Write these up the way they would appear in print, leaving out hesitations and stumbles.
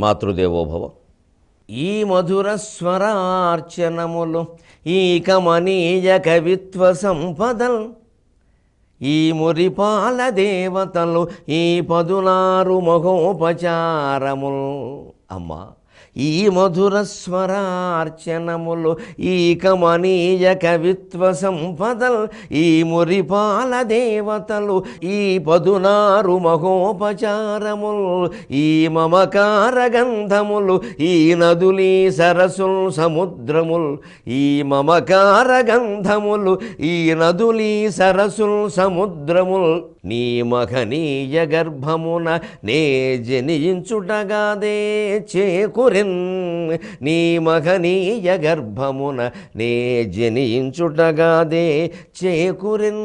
మాతృదేవోభవ. ఈ మధుర స్వరార్చనములు ఈ కమనీయ కవిత్వ సంపదల్ ఈ మురిపాల దేవతలు ఈ 16 మహోపచారములు. అమ్మా, ఈ మధుర స్వరార్చనములు ఈ కమనీయ కవిత్వ సంపదల్ ఈ మురిపాల దేవతలు ఈ 16 మహోపచారములు ఈ మమకార గంధములు ఈ నదులీ సరసుల్ సముద్రముల్ ఈ మమకార గంధములు ఈ నదులీ సరసుల్ సముద్రముల్ నీ మహనీయ గర్భమున నే జనించుటగాదే చేకురెన్ నీ మహనీయ గర్భమున నే జనించుటగాదే చేకురెన్.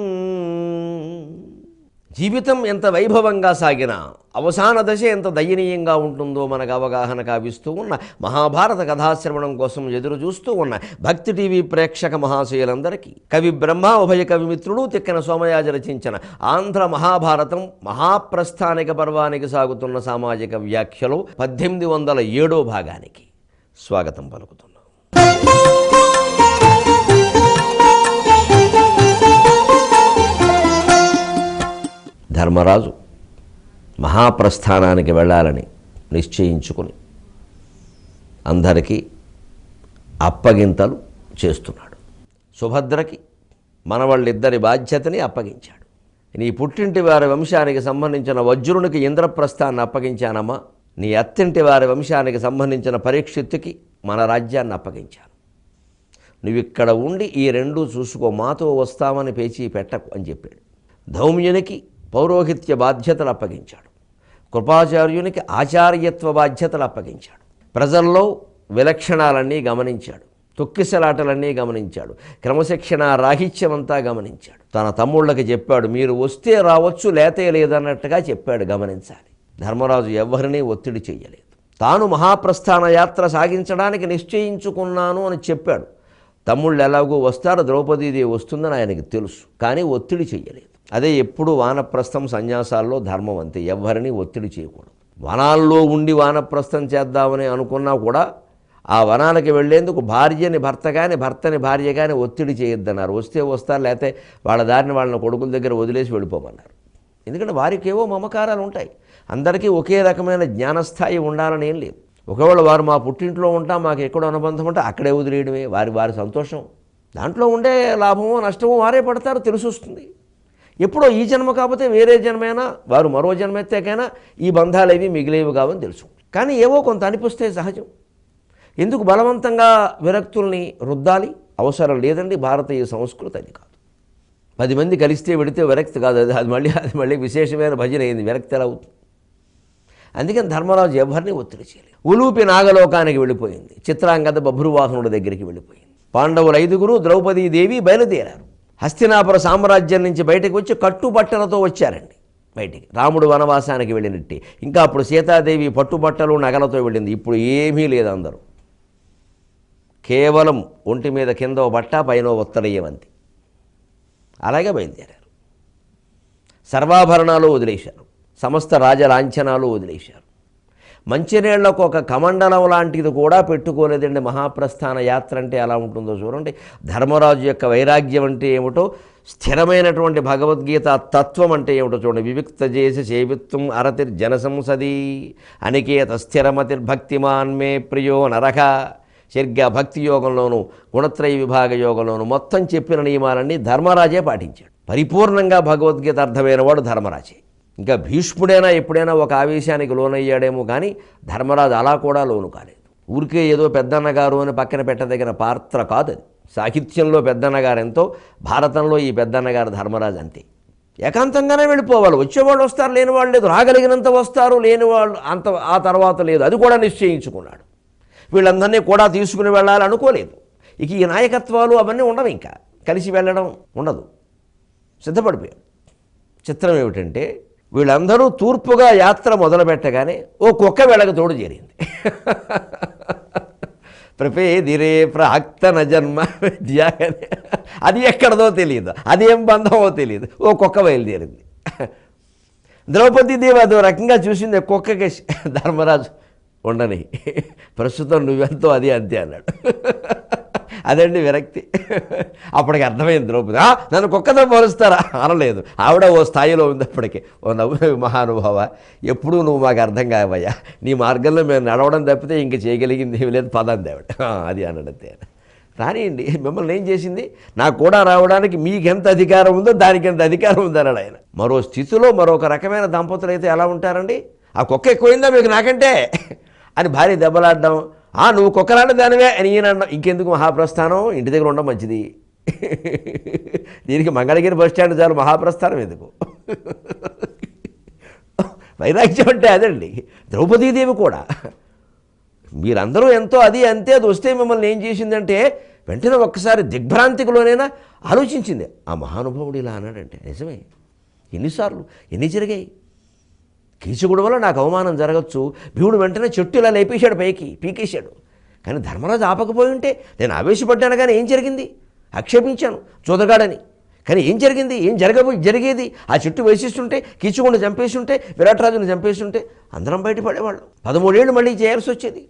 జీవితం ఎంత వైభవంగా సాగినా అవసాన దశ ఎంత దయనీయంగా ఉంటుందో మనకు అవగాహన కావిస్తూ ఉన్న మహాభారత కథాశ్రవణం కోసం ఎదురు చూస్తూ ఉన్న భక్తి టీవీ ప్రేక్షక మహాశయులందరికీ కవి బ్రహ్మ ఉభయ కవిమిత్రుడు తిక్కన సోమయాజి రచించిన ఆంధ్ర మహాభారతం మహాప్రస్థానిక పర్వానికి సాగుతున్న సామాజిక వ్యాఖ్యలు 1807 భాగానికి స్వాగతం పలుకుతున్నాం. ధర్మరాజు మహాప్రస్థానానికి వెళ్ళాలని నిశ్చయించుకుని అందరికీ అప్పగింతలు చేస్తున్నాడు. సుభద్రకి మనవాళ్ళిద్దరి బాధ్యతని అప్పగించాడు. నీ పుట్టింటి వారి వంశానికి సంబంధించిన వజ్రునికి ఇంద్రప్రస్థాన్ని అప్పగించానమ్మా, నీ అత్తింటి వారి వంశానికి సంబంధించిన పరీక్షిత్తుకి మన రాజ్యాన్ని అప్పగించాను. నువ్వు ఇక్కడ ఉండి ఈ రెండూ చూసుకో, మాతో వస్తామని పేచీ పెట్టకు అని చెప్పాడు. ధౌమ్యునికి పౌరోహిత్య బాధ్యతలు అప్పగించాడు. కృపాచార్యునికి ఆచార్యత్వ బాధ్యతలు అప్పగించాడు. ప్రజల్లో విలక్షణాలన్నీ గమనించాడు. తొక్కిసలాటలన్నీ గమనించాడు. క్రమశిక్షణ రాహిత్యమంతా గమనించాడు. తన తమ్ముళ్ళకి చెప్పాడు, మీరు వస్తే రావచ్చు లేతే లేదన్నట్టుగా చెప్పాడు. గమనించాలి, ధర్మరాజు ఎవ్వరినీ ఒత్తిడి చేయలేదు. తాను మహాప్రస్థాన యాత్ర సాగించడానికి నిశ్చయించుకున్నాను అని చెప్పాడు. తమ్ముళ్ళు ఎలాగో వస్తారు, ద్రౌపదీదేవి వస్తుందని ఆయనకి తెలుసు, కానీ ఒత్తిడి చేయలేదు. అదే ఎప్పుడు వానప్రస్థం సన్యాసాల్లో ధర్మం అంతే, ఎవ్వరినీ ఒత్తిడి చేయకూడదు. వనాల్లో ఉండి వానప్రస్థం చేద్దామని అనుకున్నా కూడా ఆ వనానికి వెళ్లేందుకు భార్యని భర్త కానీ భర్తని భార్య కానీ ఒత్తిడి చేయొద్దన్నారు. వస్తే వస్తారు, లేకపోతే వాళ్ళ దారిని వాళ్ళని కొడుకుల దగ్గర వదిలేసి వెళ్ళిపోమన్నారు. ఎందుకంటే వారికి ఏవో మమకారాలు ఉంటాయి. అందరికీ ఒకే రకమైన జ్ఞానస్థాయి ఉండాలని ఏం లేదు. ఒకవేళ వారు మా పుట్టింట్లో ఉంటాం, మాకు ఎక్కడో అనుబంధం ఉంటే అక్కడే వదిలేయడమే వారి సంతోషం. దాంట్లో ఉండే లాభమో నష్టమో వారే పడతారు, తెలుసొస్తుంది. ఎప్పుడో ఈ జన్మ కాకపోతే వేరే జన్మైనా వారు మరో జన్మెత్తాకైనా ఈ బంధాలు ఏవి మిగిలేవి కావని తెలుసు. కానీ ఏవో కొంత అనిపిస్తే సహజం. ఎందుకు బలవంతంగా విరక్తుల్ని రుద్దాలి? అవసరం లేదండి. భారతీయ సంస్కృతి అది కాదు. 10 మంది కలిస్తే వెడితే విరక్తి కాదు, అది మళ్ళీ విశేషమైన భజన అయింది, విరక్తి ఎలా అవుతుంది? అందుకని ధర్మరాజు ఎవరిని ఒత్తిడి చేయలేదు. ఉలూపి నాగలోకానికి వెళ్ళిపోయింది. చిత్రాంగద బభ్రువాహనుడి దగ్గరికి వెళ్ళిపోయింది. పాండవులు 5గురు ద్రౌపదీదేవి బయలుదేరారు. హస్తినాపుర సామ్రాజ్యం నుంచి బయటకు వచ్చి కట్టుబట్టలతో వచ్చారండి బయటికి. రాముడు వనవాసానికి వెళ్ళినట్టే. ఇంకా అప్పుడు సీతాదేవి పట్టుబట్టలు నగలతో వెళ్ళింది. ఇప్పుడు ఏమీ లేదు, అందరూ కేవలం ఒంటి మీద కింద బట్ట పైన ఉత్తరీయమంతి. అలాగే బయలుదేరారు. సర్వాభరణాలు వదిలేశారు, సమస్త రాజలాంఛనాలు వదిలేశారు. మంచినీళ్లకు ఒక కమండలం లాంటిది కూడా పెట్టుకోలేదండి. మహాప్రస్థాన యాత్ర అంటే ఎలా ఉంటుందో చూడండి. ధర్మరాజు యొక్క వైరాగ్యం అంటే ఏమిటో, స్థిరమైనటువంటి భగవద్గీత తత్వం అంటే ఏమిటో చూడండి. వివిక్త చేసి సేవిత్వం అరతిర్ జనసంసది అనికేత స్థిరమతిర్భక్తిమాన్ మే ప్రియో నరక. సరిగ్గా భక్తి యోగంలోనూ గుణత్రయ విభాగ యోగంలోనూ మొత్తం చెప్పిన నియమాలన్నీ ధర్మరాజే పాటించాడు. పరిపూర్ణంగా భగవద్గీత అర్థమైన వాడు ధర్మరాజే. ఇంకా భీష్ముడైనా ఎప్పుడైనా ఒక ఆవేశానికి లోనయ్యాడేమో, కానీ ధర్మరాజు అలా కూడా లోను కాలేదు. ఊరికే ఏదో పెద్దన్నగారు అని పక్కన పెట్టదగిన పాత్ర కాదు అది. సాహిత్యంలో పెద్దన్నగారు ఎంతో, భారతంలో ఈ పెద్దన్నగారు ధర్మరాజు అంతే. ఏకాంతంగానే వెళ్ళిపోవాలి. వచ్చేవాళ్ళు వస్తారు, లేని వాళ్ళు లేదు. రాగలిగినంత వస్తారు, లేని వాళ్ళు అంత ఆ తర్వాత లేదు. అది కూడా నిశ్చయించుకున్నాడు. వీళ్ళందరినీ కూడా తీసుకుని వెళ్ళాలి అనుకోలేదు. ఇక ఈ నాయకత్వాలు అవన్నీ ఉండవు, ఇంకా కలిసి వెళ్ళడం ఉండదు. సిద్ధపడిపోయాడు. చిత్రం ఏమిటంటే, వీళ్ళందరూ తూర్పుగా యాత్ర మొదలుపెట్టగానే ఓ కుక్క వెళ్ళక తోడు చేరింది. ప్రపేదిరే ప్రాక్తన జన్మ విద్యాగనే, అది ఎక్కడదో తెలియదు, అదేం బంధమో తెలియదు. ఓ కుక్క బయలుదేరింది. ద్రౌపదీదేవి అదో రకంగా చూసింది. కుక్కకి ధర్మరాజు ఉండని, ప్రస్తుతం నువ్వెంతో అది అంతే అన్నాడు. అదండి విరక్తి. అప్పటికి అర్థమైంది ద్రౌపది. నన్ను కుక్కతో పోలుస్తారా అనలేదు. ఆవిడ ఓ స్థాయిలో ఉంది అప్పటికి. ఓ నవ్వు, మహానుభావ, ఎప్పుడూ నువ్వు మాకు అర్థం కావయ్యా, నీ మార్గంలో మేము నడవడం తప్పితే ఇంక చేయగలిగింది ఏమి లేదు, పదంది ఆవిడ. అది అన్నడంతే. రానియండి, మిమ్మల్ని ఏం చేసింది, నాకు కూడా రావడానికి మీకెంత అధికారం ఉందో దానికి ఎంత అధికారం ఉందన్నాడు ఆయన. మరో స్థితిలో మరొక రకమైన దంపతులు అయితే ఎలా ఉంటారండి, ఆ కుక్క ఎక్కువైందా మీకు నాకంటే అని భార్య దెబ్బలాడడం, నువ్వు కుక్కలాంటి దానివే అని ఈయన అన్నాం. ఇంకెందుకు మహాప్రస్థానం, ఇంటి దగ్గర ఉండడం మంచిది. దీనికి మంగళగిరి బస్ స్టాండ్ చాలు, మహాప్రస్థానం ఎందుకు? వైరాగ్యం అంటే అదండి. ద్రౌపదీదేవి కూడా మీరందరూ ఎంతో అది అంతే, అది వస్తే మిమ్మల్ని ఏం చేసిందంటే వెంటనే ఒక్కసారి దిగ్భ్రాంతిలోనైనా ఆలోచించింది. ఆ మహానుభావుడు ఇలా అన్నాడంటే నిజమే, ఎన్నిసార్లు ఎన్ని జరిగాయి, కీచకుడు వల్ల నాకు అవమానం జరగచ్చు. భీముడు వెంటనే చెట్టు ఇలా లేపేశాడు, పైకి పీకేశాడు. కానీ ధర్మరాజు ఆపకపోయి ఉంటే నేను ఆవేశపడ్డాను, కానీ ఏం జరిగింది, ఆక్షేపించాను చూదగాడని. కానీ ఏం జరిగింది, ఏం జరిగేది, ఆ చెట్టు వేసిస్తుంటే, కీచకుడిని చంపేస్తుంటే, విరాట్రాజుని చంపేస్తుంటే అందరం బయటపడేవాళ్ళు. 13 ఏళ్ళు మళ్ళీ చేయాల్సి వచ్చేది.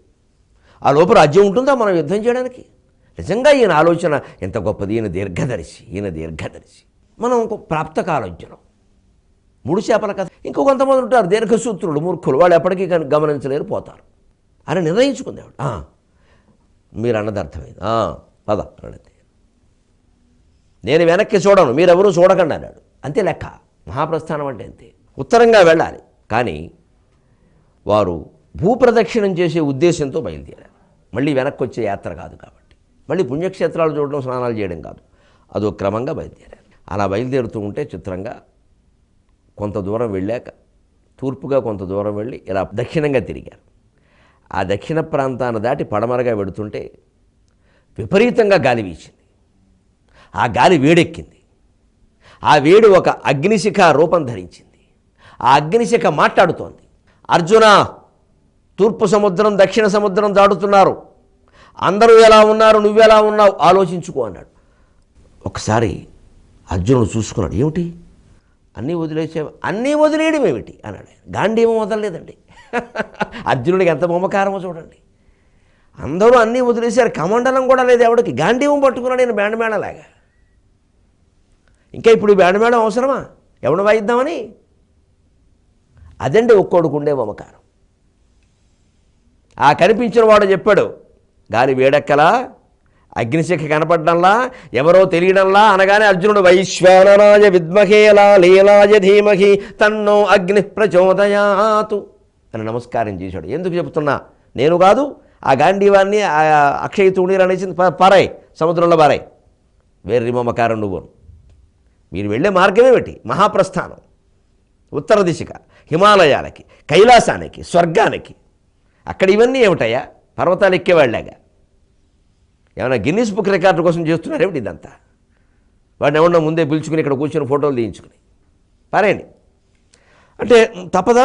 ఆ లోపు రాజ్యం ఉంటుందా మనం యుద్ధం చేయడానికి? నిజంగా ఈయన ఆలోచన ఎంత గొప్పది. ఈయన దీర్ఘదర్శి. మనం ప్రాప్తకాలోచనం. 3 చేపల కథ. ఇంకో కొంతమంది ఉంటారు దీర్ఘసూత్రులు, మూర్ఖులు, వాళ్ళు ఎప్పటికీ గమనించలేరు, పోతారు అని నిర్ణయించుకుంది ఆవిడ. మీరు అన్నది అర్థమైంది, పద అన్నది. నేను వెనక్కి చూడను, మీరెవరూ చూడకండి అన్నాడు. అంతే లెక్క. మహాప్రస్థానం అంటే అంతే, ఉత్తరంగా వెళ్ళాలి. కానీ వారు భూప్రదక్షిణం చేసే ఉద్దేశంతో బయలుదేరారు. మళ్ళీ వెనక్కి వచ్చే యాత్ర కాదు కాబట్టి, మళ్ళీ పుణ్యక్షేత్రాలు చూడడం, స్నానాలు చేయడం కాదు, అదో క్రమంగా బయలుదేరారు. అలా బయలుదేరుతూ ఉంటే చిత్రంగా కొంత దూరం వెళ్ళాక తూర్పుగా కొంత దూరం వెళ్ళి ఇలా దక్షిణంగా తిరిగారు. ఆ దక్షిణ ప్రాంతాన్ని దాటి పడమరగా వెడుతుంటే విపరీతంగా గాలి వీచింది. ఆ గాలి వేడెక్కింది. ఆ వేడి ఒక అగ్నిశిఖ రూపం ధరించింది. ఆ అగ్నిశిఖ మాట్లాడుతోంది, అర్జున, తూర్పు సముద్రం దక్షిణ సముద్రం దాటుతున్నారు, అందరూ ఎలా ఉన్నారు, నువ్వెలా ఉన్నావు ఆలోచించుకో అన్నాడు. ఒకసారి అర్జునుడు చూసుకున్నాడు, ఏమిటి అన్నీ వదిలేసావు, అన్నీ వదిలేయడం ఏమిటి అన్నాడు. గాంధీవం వదలలేదండి. అర్జునుడికి ఎంత మమకారమో చూడండి. అందరూ అన్నీ వదిలేశారు, కమండలం కూడా లేదు ఎవడికి. గాంధీవం పట్టుకున్నాడు నేను బ్యాండ్మేళలాగా. ఇంకా ఇప్పుడు బ్యాండ్మేళం అవసరమా, ఎవడు వాయిద్దామని? అదండి ఒక్కోడుకు ఉండే మమకారం. ఆ కనిపించిన వాడు చెప్పాడు, గాలి వేడెక్కలా, అగ్నిశిఖ కనపడ్డంలా, ఎవరో తెలియడంలా అనగానే అర్జునుడు వైశ్వానరాయ విద్మహేలా లీలాయ ధీమహి తన్నో అగ్ని ప్రచోదయాతు అని నమస్కారం చేశాడు. ఎందుకు చెబుతున్నా, నేను కాదు, ఆ గాంధీవాన్ని అక్షయ తూణీరు అనేసి పారాయి, సముద్రంలో పారాయి. వేర్రి మమకారం నువ్వు. మీరు వెళ్ళే మార్గమేమిటి, మహాప్రస్థానం, ఉత్తర దిశగా హిమాలయాలకి, కైలాసానికి, స్వర్గానికి. అక్కడ ఇవన్నీ ఏమిటయ్యా, పర్వతాలు ఎక్కేవాళ్ళగా. ఏమైనా గిన్నీస్ బుక్ రికార్డు కోసం చేస్తున్నారేమిటి ఇదంతా? వాడిని ఎవడన్నా ముందే పిలుచుకుని ఇక్కడ కూర్చొని ఫోటోలు తీయించుకుని పారేయండి అంటే తప్పదా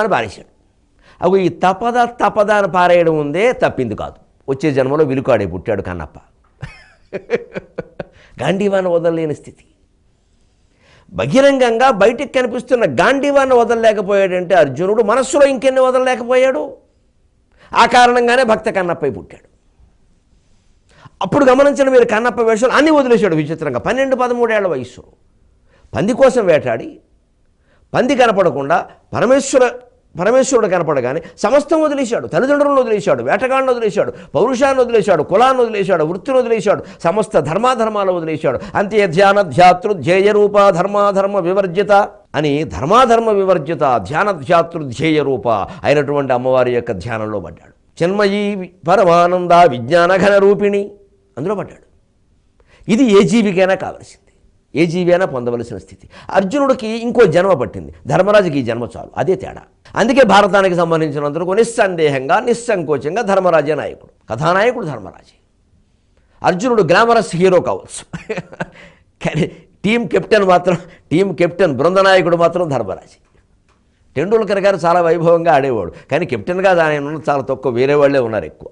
అని పారేశాడు. అవి ఈ తపదా అని పారేయడం ఉందే తప్పింది కాదు. వచ్చే జన్మలో విలుకాడే పుట్టాడు కన్నప్ప. గాంధీవాన్ని వదలలేని స్థితి. బహిరంగంగా బయటికి కనిపిస్తున్న గాంధీవాన్ని వదలలేకపోయాడంటే అర్జునుడు మనస్సులో ఇంకెన్ని వదలలేకపోయాడు. ఆ కారణంగానే భక్త కన్నప్పై పుట్టాడు. అప్పుడు గమనించండి మీరు, కన్నప్ప వేషాలు అన్నీ వదిలేశాడు విచిత్రంగా. 12-13 ఏళ్ల వయస్సు పంది కోసం వేటాడి, పంది కనపడకుండా పరమేశ్వరుడు కనపడగానే సమస్తం వదిలేశాడు. తల్లిదండ్రులను వదిలేశాడు, వేటగాళ్ళను వదిలేశాడు, పౌరుషాన్ని వదిలేశాడు, కులాన్ని వదిలేశాడు, వృత్తిని వదిలేశాడు, సమస్త ధర్మాధర్మాలు వదిలేశాడు. అంతే ధ్యాన ధ్యాతృ ధ్యేయ రూప ధర్మాధర్మ వివర్జిత అని, ధర్మాధర్మ వివర్జిత ధ్యాన ధ్యాతృ ధ్యేయ రూప అయినటువంటి అమ్మవారి యొక్క ధ్యానంలో పడ్డాడు. చిన్మయీ పరమానంద విజ్ఞానఘన రూపిణి అందులో పడ్డాడు. ఇది ఏ జీవికైనా కావలసింది, ఏ జీవి అయినా పొందవలసిన స్థితి. అర్జునుడికి ఇంకో జన్మ పట్టింది, ధర్మరాజుకి ఈ జన్మ చాలు, అదే తేడా. అందుకే భారతానికి సంబంధించినందుకు నిస్సందేహంగా నిస్సంకోచంగా ధర్మరాజే నాయకుడు, కథానాయకుడు ధర్మరాజే. అర్జునుడు గ్లామరస్ హీరో కావచ్చు, కానీ టీం కెప్టెన్ బృందనాయకుడు మాత్రం ధర్మరాజే. టెండూల్కర్ గారు చాలా వైభవంగా ఆడేవాడు, కానీ కెప్టెన్గా ఆయన చాలా తక్కువ, వేరే వాళ్ళే ఉన్నారు ఎక్కువ.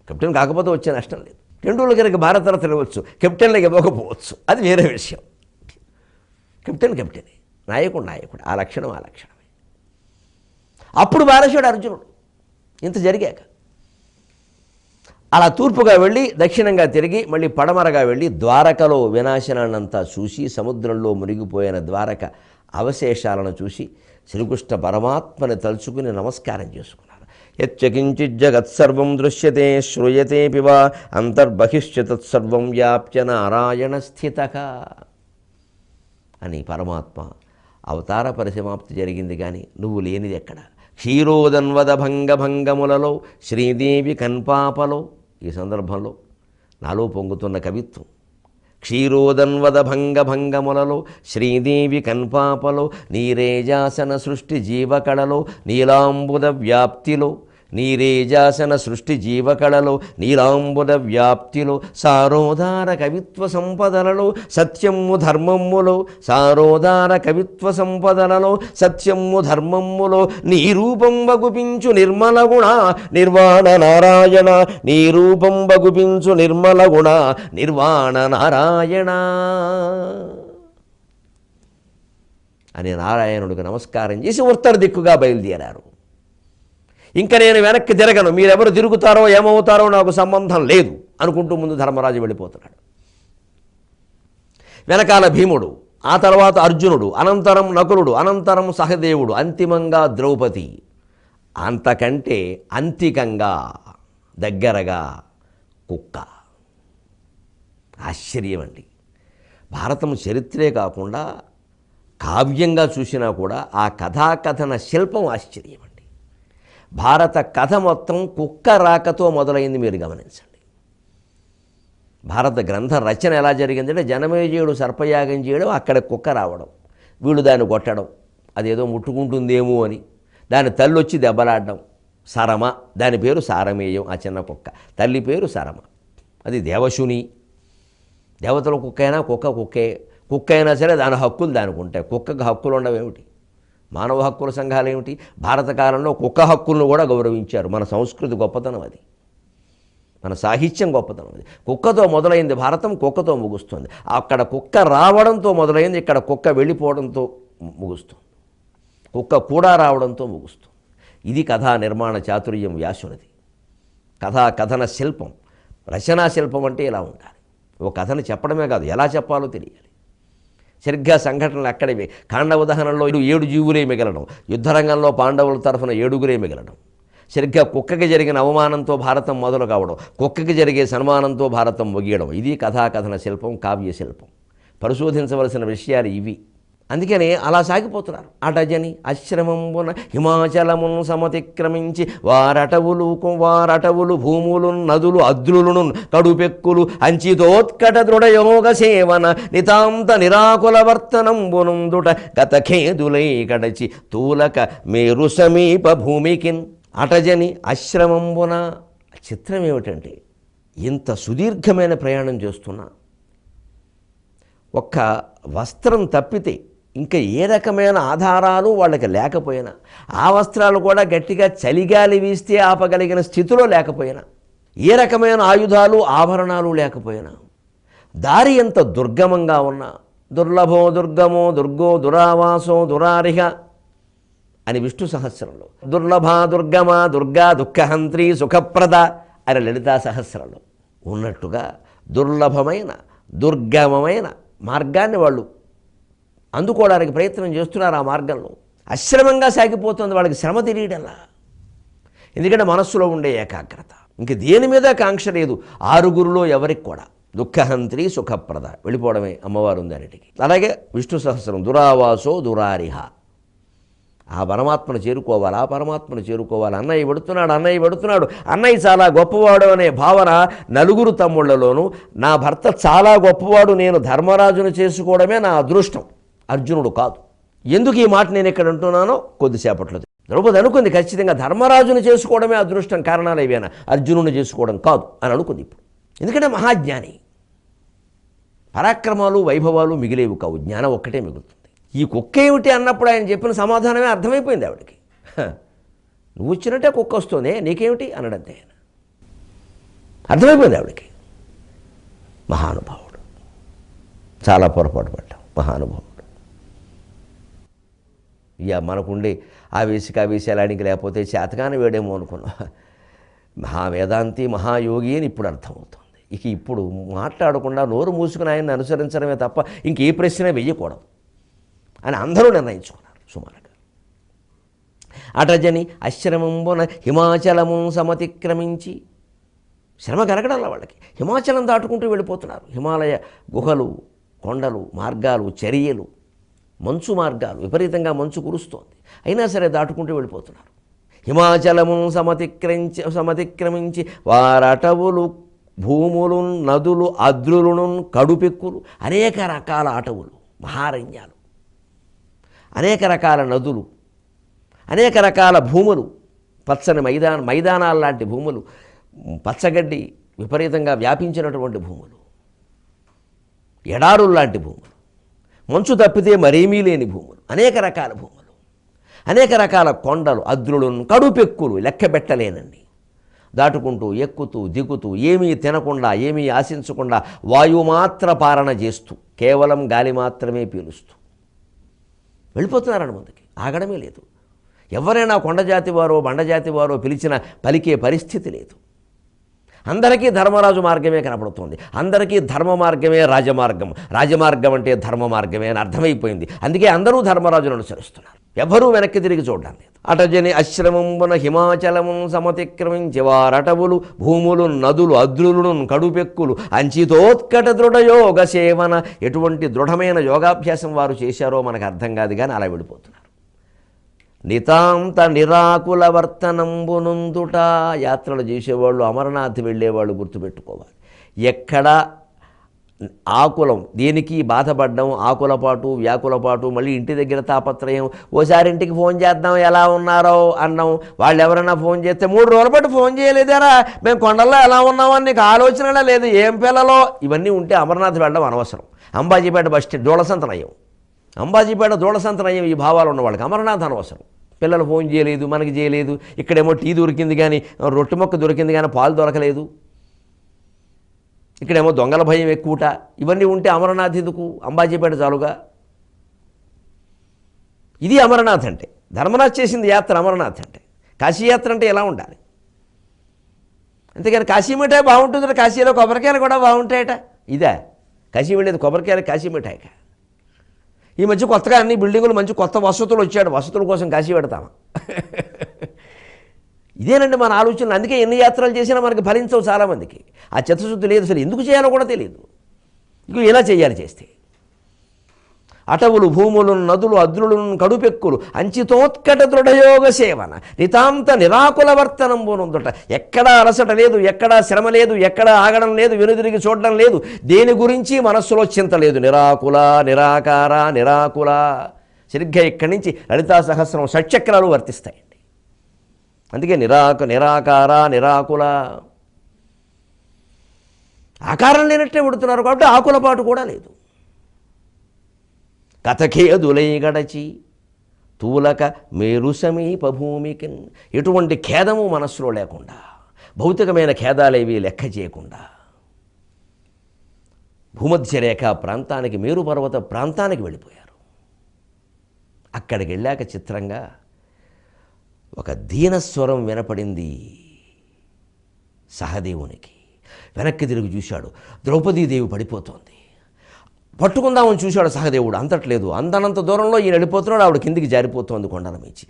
కెప్టెన్ కాకపోతే వచ్చే నష్టం లేదు. టెండూల్కర్కి భారతరత్న ఇవ్వచ్చు, కెప్టెన్లకు ఇవ్వకపోవచ్చు, అది వేరే విషయం. కెప్టెనే, నాయకుడు, ఆ లక్షణమే. అప్పుడు బారేశాడు అర్జునుడు. ఇంత జరిగాక అలా తూర్పుగా వెళ్ళి దక్షిణంగా తిరిగి మళ్ళీ పడమరగా వెళ్ళి ద్వారకలో వినాశనాన్నంతా చూసి సముద్రంలో మునిగిపోయిన ద్వారక అవశేషాలను చూసి శ్రీకృష్ణ పరమాత్మని తలుచుకుని నమస్కారం చేసుకున్నారు. యచ్చకించిత్ జగత్సర్వం దృశ్యతే శ్రూయతే పివా అంతర్బహిష్య తత్సర్వం వ్యాప్య నారాయణ స్థితః అని పరమాత్మ అవతార పరిసమాప్తి జరిగింది. కానీ నువ్వు లేనిది ఎక్కడ? క్షీరోదన్వద భంగములలో శ్రీదేవి కన్పాపలో. ఈ సందర్భంలో నాలో పొంగుతున్న కవిత్వం. క్షీరోదన్వద భంగములలో శ్రీదేవి కన్పాపలో నీరేజాసన సృష్టి జీవకళలో నీలాంబుద వ్యాప్తిలో నీరేజాసన సృష్టి జీవకళలో నీలాంబుద వ్యాప్తిలో సారోదార కవిత్వ సంపదలలో సత్యము ధర్మములో సారోదార కవిత్వ సంపదలలో సత్యము ధర్మములో నీ రూపం బగుపించు నిర్మల గుణ నిర్వాణ నారాయణ నీ రూపం బగుపించు నిర్మల గుణ నిర్వాణ నారాయణ అని నారాయణుడికి నమస్కారం చేసి ఉత్తర దిక్కుగా బయలుదేరారు. ఇంకా నేను వెనక్కి తిరగను, మీరెవరు తిరుగుతారో ఏమవుతారో నాకు సంబంధం లేదు అనుకుంటూ ముందు ధర్మరాజు వెళ్ళిపోతున్నాడు. వెనకాల భీముడు, ఆ తర్వాత అర్జునుడు, అనంతరం నకులుడు, అనంతరం సహదేవుడు, అంతిమంగా ద్రౌపది. అంతకంటే అంతికంగా దగ్గరగా కుక్క. ఆశ్చర్యం అండి. భారతం చరిత్రే కాకుండా కావ్యంగా చూసినా కూడా ఆ కథాకథన శిల్పం ఆశ్చర్యం అండి. భారత కథ మొత్తం కుక్క రాకతో మొదలైంది. మీరు గమనించండి. భారత గ్రంథ రచన ఎలా జరిగిందంటే జనమేజయుడు సర్పయాగం చేయడం, అక్కడ కుక్క రావడం, వీళ్ళు దాన్ని కొట్టడం, అదేదో ముట్టుకుంటుందేమో అని దాని తల్లి వచ్చి దెబ్బలాడడం. సరమ, దాని పేరు సారమేయం. ఆ చిన్న కుక్క తల్లి పేరు సరమ. అది దేవశుని. దేవతల కుక్క అయినా కుక్కే. కుక్క అయినా సరే దాని హక్కులు దానికి ఉంటాయి. కుక్కకు హక్కులు ఉండవేమిటి? మానవ హక్కుల సంఘాలు ఏమిటి? భారత కాలంలో కుక్క హక్కులను కూడా గౌరవించారు. మన సంస్కృతి గొప్పతనం అది, మన సాహిత్యం గొప్పతనం అది. కుక్కతో మొదలైంది భారతం, కుక్కతో ముగుస్తుంది. అక్కడ కుక్క రావడంతో మొదలైంది, ఇక్కడ కుక్క వెళ్ళిపోవడంతో ముగుస్తుంది. కుక్క కూడా రావడంతో ముగుస్తుంది. ఇది కథా నిర్మాణ చాతుర్యం వ్యాసునిది. కథా కథన శిల్పం, రచనా శిల్పం అంటే ఇలా ఉండాలి. ఓ కథను చెప్పడమే కాదు, ఎలా చెప్పాలో తెలియాలి. సరిగ్గా సంఘటనలు అక్కడివి. కాండవ దహనంలో 7 జీవులే మిగలడం, యుద్ధరంగంలో పాండవుల తరఫున 7గురే మిగలడం, సరిగ్గా కుక్కకి జరిగిన అవమానంతో భారతం మొదలు కావడం, కుక్కకి జరిగే సన్మానంతో భారతం ముగియడం. ఇది కథాకథన శిల్పం, కావ్య శిల్పం. పరిశోధించవలసిన విషయాలు ఇవి. అందుకని అలా సాగిపోతున్నారు. అటజని ఆశ్రమంబున హిమాచలమును సమతిక్రమించి వారటవులు భూములు నదులు అద్రులను కడుపెక్కులు అంచితోత్కట దృఢయోగ సేవన నితాంత నిరాకుల వర్తనంబునుందుట గతఖేదులై కడచి తూలక మేరు సమీప భూమికిన్. అటజని ఆశ్రమంబున. చిత్రం ఏమిటంటే ఇంత సుదీర్ఘమైన ప్రయాణం చేస్తున్నా ఒక్క వస్త్రం తప్పితే ఇంకా ఏ రకమైన ఆధారాలు వాళ్ళకి లేకపోయినా, ఆ వస్త్రాలు కూడా గట్టిగా చలిగాలి వీస్తే ఆపగలిగిన స్థితిలో లేకపోయినా, ఏ రకమైన ఆయుధాలు ఆభరణాలు లేకపోయినా, దారి ఎంత దుర్గమంగా ఉన్నా, దుర్లభో దుర్గమో దుర్గో దురావాసో దురారిహ అని విష్ణు సహస్రంలో, దుర్లభ దుర్గమ దుర్గా దుఃఖహంత్రి సుఖప్రద అని లలితా సహస్రంలో ఉన్నట్టుగా దుర్లభమైన దుర్గమమైన మార్గాన్ని వాళ్ళు అందుకోవడానికి ప్రయత్నం చేస్తున్నారు. ఆ మార్గంలో అశ్రమంగా సాగిపోతుంది. వాళ్ళకి శ్రమ తెలియడంలా. ఎందుకంటే మనస్సులో ఉండే ఏకాగ్రత, ఇంక దేని మీద కాంక్ష లేదు. 6గురులో ఎవరికి కూడా దుఃఖహంత్రి సుఖప్రద, వెళ్ళిపోవడమే అమ్మవారు ఉందన్నిటికీ. అలాగే విష్ణు సహస్రం దురావాసో దురారిహ. ఆ పరమాత్మను చేరుకోవాలి, ఆ పరమాత్మను చేరుకోవాలి. అన్నయ్య పెడుతున్నాడు, అన్నయ్య చాలా గొప్పవాడు అనే భావన నలుగురు తమ్ముళ్లలోనూ నా భర్త చాలా గొప్పవాడు, నేను ధర్మరాజును చేసుకోవడమే నా అదృష్టం, అర్జునుడు కాదు. ఎందుకు ఈ మాట నేను ఇక్కడ అంటున్నానో కొద్దిసేపట్లో ద్రౌపది అనుకుంది ఖచ్చితంగా ధర్మరాజును చేసుకోవడమే అదృష్టం, కారణాలు ఏవైనా అర్జునుని చేసుకోవడం కాదు అని అనుకుంది ఇప్పుడు. ఎందుకంటే మహాజ్ఞాని. పరాక్రమాలు వైభవాలు మిగిలేవి కావు, జ్ఞానం ఒక్కటే మిగులుతుంది. ఈ కుక్క ఏమిటి అన్నప్పుడు ఆయన చెప్పిన సమాధానమే అర్థమైపోయింది ఆవిడకి. నువ్వు వచ్చినట్టే కుక్క వస్తుంది, నీకేమిటి అనడంతే ఆయన. అర్థమైపోయింది ఆవిడకి. మహానుభావుడు, చాలా పొరపాటు పడ్డాం. మహానుభావుడు ఇక మనకుండే ఆవేశాలానికి లేకపోతే చేతకాని వేడేమో అనుకున్నాం. మహావేదాంతి మహాయోగి అని ఇప్పుడు అర్థమవుతుంది. ఇక ఇప్పుడు మాట్లాడకుండా నోరు మూసుకుని ఆయన్ని అనుసరించడమే తప్ప ఇంకే ప్రశ్న వెయ్యకూడదు అని అందరూ నిర్ణయించుకున్నారు సుమారుగా. అటజని ఆశ్రమంబున హిమాచలము సమతిక్రమించి, శ్రమ కలగడంలో వాళ్ళకి హిమాచలం దాటుకుంటూ వెళ్ళిపోతున్నారు. హిమాలయ గుహలు, కొండలు, మార్గాలు, చర్యలు, మంచు మార్గాలు, విపరీతంగా మంచు కురుస్తోంది, అయినా సరే దాటుకుంటూ వెళ్ళిపోతున్నారు. హిమాచలము సమతిక్రమించి వారటవులు భూములు నదులు అద్రులను కడుపెక్కులు, అనేక రకాల అటవులు, మహారణ్యాలు, అనేక రకాల నదులు, అనేక రకాల భూములు, పచ్చని మైదానాల లాంటి భూములు, పచ్చగడ్డి విపరీతంగా వ్యాపించినటువంటి భూములు, ఎడారులు లాంటి భూములు, మంచు తప్పితే మరేమీ లేని భూములు, అనేక రకాల భూములు, అనేక రకాల కొండలు, అద్రులను కడుపెక్కులు, లెక్క పెట్టలేనండి. దాటుకుంటూ ఎక్కుతూ దిగుతూ ఏమీ తినకుండా ఏమీ ఆశించకుండా వాయుమాత్ర పాలన చేస్తూ కేవలం గాలి మాత్రమే పీలుస్తూ వెళ్ళిపోతున్నారని ముందుకి, ఆగడమే లేదు. ఎవరైనా కొండజాతి వారో బండజాతి వారో పిలిచిన పలికే పరిస్థితి లేదు. అందరికీ ధర్మరాజు మార్గమే కనపడుతుంది. అందరికీ ధర్మ మార్గమే రాజమార్గం, రాజమార్గం అంటే ధర్మ మార్గమే అని అర్థమైపోయింది. అందుకే అందరూ ధర్మరాజును అనుసరిస్తున్నారు, ఎవరూ వెనక్కి తిరిగి చూడడం లేదు. అటజని ఆశ్రమంబున హిమాచలము సమతిక్రమించి వారటవులు భూములు నదులు అద్రులను కడుపెక్కులు అంచితోత్కట దృఢయోగ సేవన. ఎటువంటి దృఢమైన యోగాభ్యాసం వారు చేశారో మనకు అర్థం కాదు, కానీ అలా వెళ్ళిపోతున్నారు. నితాంత నిరాకుల వర్తనంబునందుట. యాత్రలు చేసేవాళ్ళు, అమరనాథ్ వెళ్ళేవాళ్ళు గుర్తుపెట్టుకోవాలి, ఎక్కడ ఆకులం, దేనికి బాధపడ్డం, ఆకులపాటు వ్యాకులపాటు, మళ్ళీ ఇంటి దగ్గర తాపత్రయం, ఓసారి ఇంటికి ఫోన్ చేద్దాం ఎలా ఉన్నారో అన్నాం, వాళ్ళు ఎవరైనా ఫోన్ చేస్తే 3 రోజుల పాటు ఫోన్ చేయలేదారా, మేము కొండల్లో ఎలా ఉన్నామని నీకు ఆలోచన లేదు, ఏం పిల్లలో, ఇవన్నీ ఉంటే అమరనాథ్ వెళ్ళడం అనవసరం. అంబాజీపేట బస్ స్టాండ్ దూళసంత నయం, అంబాజీపేట దూళసంత నయం, ఈ భావాలు ఉన్న వాళ్ళకి అమరనాథ్ అనవసరం. పిల్లలు ఫోన్ చేయలేదు, మనకి చేయలేదు, ఇక్కడేమో టీ దొరికింది కానీ రొట్టె మొక్క దొరికింది కానీ పాలు దొరకలేదు, ఇక్కడేమో దొంగల భయం ఎక్కువట, ఇవన్నీ ఉంటే అమరనాథ్ ఎందుకు, అంబాజీపేట చాలుగా. ఇది అమరనాథ్ అంటే, ధర్మరాజు చేసింది యాత్ర అమరనాథ్ అంటే. కాశీయాత్ర అంటే ఎలా ఉండాలి, అంతేగాని కాశీ మిఠాయి బాగుంటుంది, కాశీలో కొబ్బరికాయలు కూడా బాగుంటాయట, ఇదే కాశీ వెళ్ళేది కొబ్బరికాయలు కాశీ మిఠాయిక. ఈ మధ్య కొత్తగా అన్ని బిల్డింగులు మంచి కొత్త వసతులు వచ్చాడు, వసతుల కోసం కాశీ పెడతామా? ఇదేనండి మన ఆలోచనలు. అందుకే ఎన్ని యాత్రలు చేసినా మనకి ఫలించవు చాలామందికి. ఆ చిత్తశుద్ధి లేదు, అసలు ఎందుకు చేయాలో కూడా తెలియదు. ఇంకో ఎలా చేయాలి చేస్తే, అటవులు భూములు నదులు అద్రులను కడుపెక్కులు అంచితోత్కట దృఢయోగ సేవన నితాంత నిరాకుల వర్తనంబునందుట. ఎక్కడా అలసట లేదు, ఎక్కడా శ్రమ లేదు, ఎక్కడా ఆగడం లేదు, వెనుదిరిగి చూడడం లేదు, దేని గురించి మనస్సులో చింత లేదు. నిరాకుల నిరాకార నిరాకుల. సరిగ్గా ఇక్కడి నుంచి లలితా సహస్రం షట్చక్రాలు వర్తిస్తాయండి. అందుకే నిరాకార నిరాకుల. ఆకారం లేనట్టే ఉడుతున్నారు కాబట్టి ఆకులపాటు కూడా లేదు. కథఖేదులై గడచి తూలక మేరు సమీప భూమికి. ఎటువంటి ఖేదము మనస్సులో లేకుండా, భౌతికమైన ఖేదాలేవి లెక్క చేయకుండా భూమధ్యరేఖ ప్రాంతానికి, మేరు పర్వత ప్రాంతానికి వెళ్ళిపోయారు. అక్కడికి వెళ్ళాక చిత్రంగా ఒక దీనస్వరం వినపడింది సహదేవునికి. వెనక్కి తిరిగి చూశాడు, ద్రౌపదీదేవి పడిపోతోంది. పట్టుకుందామని చూశాడు సహదేవుడు, అంతట్లేదు. అందనంత దూరంలో ఈయన వెళ్ళిపోతున్నాడు, ఆవిడ కిందికి జారిపోతోంది కొండల మించి.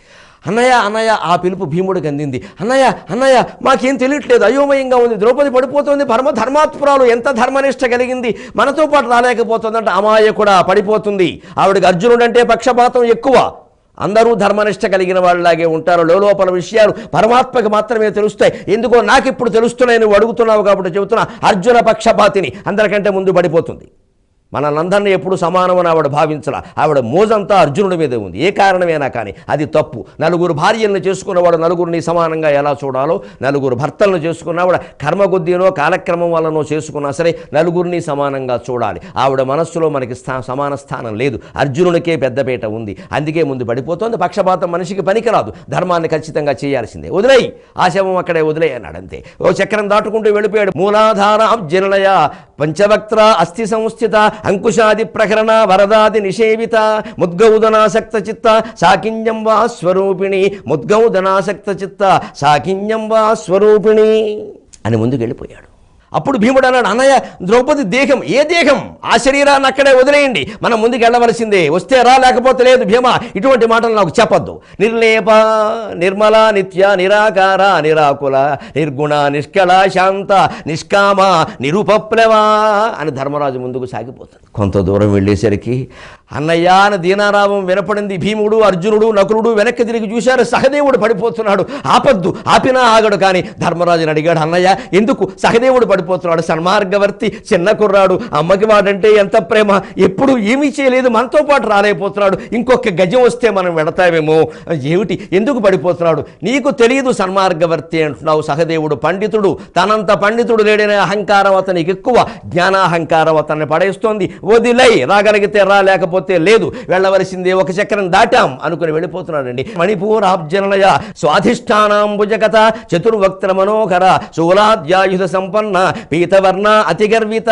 అన్నయ్య అన్నయ్య, ఆ పిలుపు భీముడికి అందింది. అన్నయ్య అన్నయ్య, మాకేం తెలియట్లేదు, అయోమయంగా ఉంది, ద్రౌపది పడిపోతుంది, ధర్మాత్పురాలు, ఎంత ధర్మనిష్ట కలిగింది, మనతో పాటు రాలేకపోతుందంటే అమాయకుడా పడిపోతుంది. ఆవిడకి అర్జునుడంటే పక్షపాతం ఎక్కువ, అందరూ ధర్మనిష్ట కలిగిన వాళ్ళలాగే ఉంటారు. లోపల విషయాలు పరమాత్మకి మాత్రమే తెలుస్తాయి. ఎందుకో నాకు ఇప్పుడు తెలుస్తున్నాయి, నువ్వు అడుగుతున్నావు కాబట్టి చెబుతున్నా. అర్జున పక్షపాతిని, అందరికంటే ముందు పడిపోతుంది. మనల్నందరినీ ఎప్పుడు సమానమని ఆవిడ భావించాల. ఆవిడ మోజంతా అర్జునుడి మీదే ఉంది, ఏ కారణమైనా కానీ అది తప్పు. నలుగురు భార్యలను చేసుకున్నవాడు నలుగురిని సమానంగా ఎలా చూడాలో, నలుగురు భర్తలను చేసుకున్నవాడు కర్మబుద్ధినో కాలక్రమం వల్లనో చేసుకున్నా సరే నలుగురిని సమానంగా చూడాలి. ఆవిడ మనస్సులో మనకి సమాన స్థానం లేదు, అర్జునుడికే పెద్దపేట ఉంది. అందుకే ముందు పడిపోతుంది. పక్షపాతం మనిషికి పనికిరాదు, ధర్మాన్ని ఖచ్చితంగా చేయాల్సిందే. వదిలేయి, ఆ శవం అక్కడే వదిలేయి అన్నాడు. అంతే. ఓ చక్రం దాటుకుంటూ వెళ్ళిపోయాడు. మూలాధార జనలయ పంచవక్త్ర అస్థి సంస్థిత అంకుశాది ప్రకరణ వరదాది నిషేవిత ముద్గౌదనాసక్త చిత్త సాకిన్యం వా స్వరూపిణి ముద్గౌదనాసక్త చిత్త సాకిన్యం వా స్వరూపిణి అని ముందుకెళ్ళిపోయాడు. అప్పుడు భీముడు అన్నాడు, అన్నయ్య ద్రౌపది దేహం ఏ దేహం, ఆ శరీరాన్ని అక్కడే వదిలేయండి, మనం ముందుకు వెళ్ళవలసిందే, వస్తే రా లేకపోతే లేదు. భీమ ఇటువంటి మాటలు నాకు చెప్పొద్దు. నిర్లేప నిర్మల నిత్య నిరాకార నిరాకుల నిర్గుణ నిష్కళ శాంత నిష్కామ నిరుపప్లవ అని ధర్మరాజు ముందుకు సాగిపోతుంది. కొంత దూరం వెళ్ళేసరికి అన్నయ్య అని దీనారావం వినపడింది. భీముడు అర్జునుడు నకులుడు వెనక్కి తిరిగి చూశారు. సహదేవుడు పడిపోతున్నాడు. ఆపద్దు, ఆపినా ఆగడు. కానీ ధర్మరాజుని అడిగాడు, అన్నయ్య ఎందుకు సహదేవుడు పడిపోతున్నాడు? సన్మార్గవర్తి చిన్న కుర్రాడు, అమ్మకి వాడంటే ఎంత ప్రేమ, ఎప్పుడు ఏమీ చేయలేదు, మనతో పాటు రాలేకపోతున్నాడు, ఇంకొక గజం వస్తే మనం వెడతామేమో, ఏమిటి ఎందుకు పడిపోతున్నాడు? నీకు తెలియదు సన్మార్గవర్తి అంటున్నావు. సహదేవుడు పండితుడు, తనంత పండితుడు లేడనే అహంకారం అతనికి ఎక్కువ, జ్ఞానాహంకారం అతన్ని పడేస్తోంది. వదిలై, రాగలిగితే రా లేకపోతే లేదు, వెళ్ళవలసిందే, ఒక చక్రం దాటాం అనుకుని వెళ్ళిపోతున్నాడండి. మణిపూరాబ్జనలయ స్వాధిష్టానాంబుజగత చతుర్వక్త్ర మనోహర శూలాద్యాయుధ సంపన్న పీతవర్ణ అతిగర్విత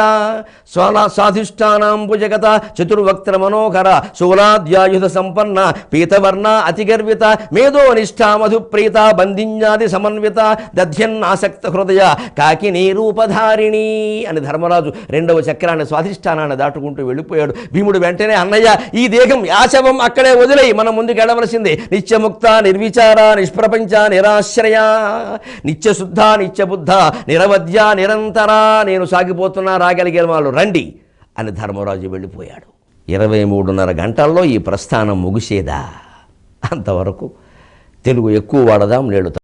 స్వాధిష్టానాంబుజగత చతుర్వక్త్ర మనోహర శూలాద్యాయుధ సంపన్న పీతవర్ణ అతిగర్విత మేధో నిష్ఠా మధుప్రీత బంధిన్యాది సమన్విత దధ్యన్నాసక్త హృదయ కాకినీ రూపధారిణి అని ధర్మరాజు రెండవ చక్రాన్ని స్వాధిష్టానాన్ని దాటుకుంటూ వెళ్ళిపోయాడు. భీముడు వెంటనే, అన్నయ్య ఈ దేహం యాశవం అక్కడే వదిలేయి, మనం ముందుకు వెళ్ళవలసిందే. నిత్యముక్త నిర్విచార నిష్ప్రపంచ నిరాశ్రయ నిత్యశుద్ధ నిత్యబుద్ధ నిరవధ్య నిరంతర నేను సాగిపోతున్నా, రాగలిగే వాళ్ళు రండి అని ధర్మరాజు వెళ్ళిపోయాడు. 23:30 గంటల్లో ఈ ప్రస్థానం ముగిసేదా? అంతవరకు తెలుగు ఎక్కువ వాడదాం, నేడు